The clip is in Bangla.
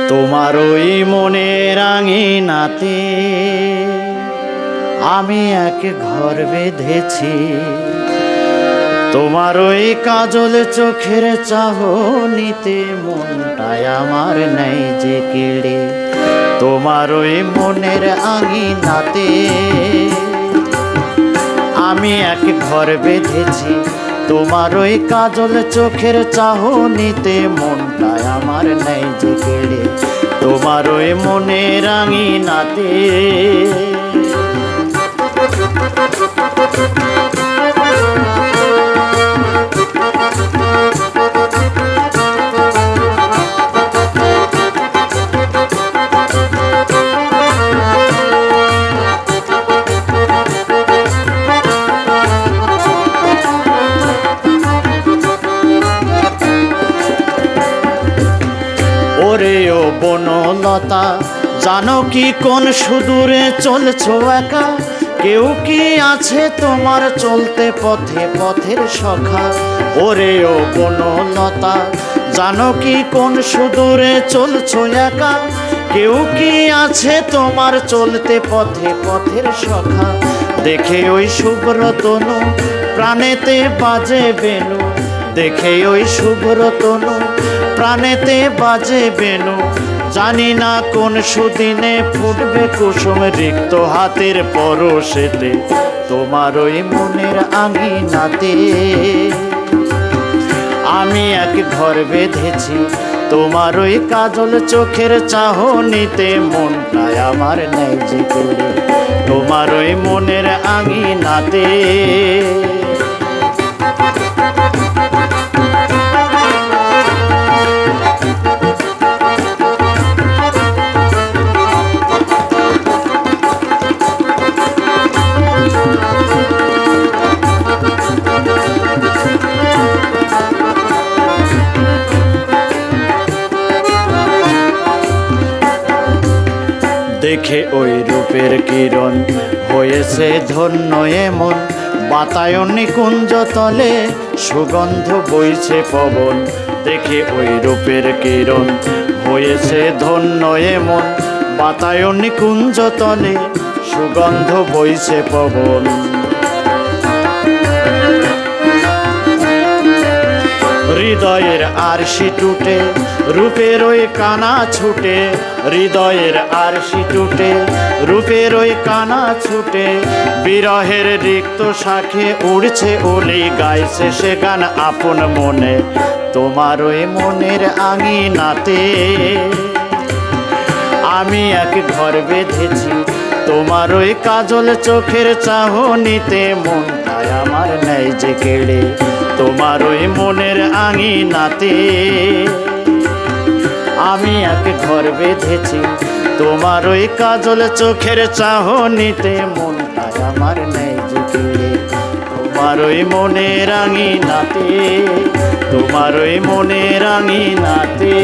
তোমার ওই মনের আঙিনাতে আমি এক ঘর বেঁধেছি। তোমার ওই কাজল চোখের চাহনিতে মনটায় আমার নেই যে কেড়ে। তোমার ওই মনের আঙিনাতে আমি এক ঘর বেঁধেছি। তোমার ওই কাজল চোখের চাহনিতে মনটায় আমার নেই যে কেড়ে। তোমার ওই মনের আঙিনাতে ওরে ও বনলতা, জানো কি কোন সুদূরে চলছো একা? কেউ কি আছে তোমার চলতে পথে পথের সখা? ওরে ও বনলতা, জানো কি কোন সুদূরে চলছো একা? কেউ কি আছে তোমার চলতে পথে পথের সখা? দেখে ওই শুভ্র তনু প্রাণেতে বাজে বেনু। দেখে ওই শুভ্র তনু প্রাণেতে বাজে বেনু। জানি না কোন সুদিনে ফুটবে কুসুম রিক্ত হাতের পরশেতে। তোমার ওই মনের আঙিনাতে আমি এক ঘর বেঁধেছি। তোমার ওই কাজল চোখের চাহনিতে মনটায় আমার নেই যে কেড়ে। তোমার ওই মনের আঙিনাতে দেখে ওই রূপের কিরণ হয়েছে ধন্য এমন। বাতায়ন নিকুঞ্জ তলে সুগন্ধ বইছে পবন। দেখে ওই রূপের কিরণ হয়েছে ধন্য এমন। বাতায়ন নিকুঞ্জ তলে সুগন্ধ বইছে পবন। হৃদয়ের আরশি টুটে রূপের ওই কানা ছুটে। হৃদয়ের আরশি টুটে রূপের ওই কানা ছুটে। বিরহের রিক্ত শাখে উড়ছে ওলি, গাইছে সে গান আপন মনে। তোমার ওই মনের আঙিনাতে আমি এক ঘর বেঁধেছি। তোমার ওই কাজল চোখের চাহনিতে মনটায় আমার নেই যে কেড়ে। তোমার ওই মনের আঙিনাতে আমি এক ঘর বেঁধেছি। তোমার ওই কাজল চোখের চাহনিতে মনটায় আমার নেই যে কেড়ে। তোমার ওই মনের আঙিনাতে, তোমার ওই মনের আঙিনাতে।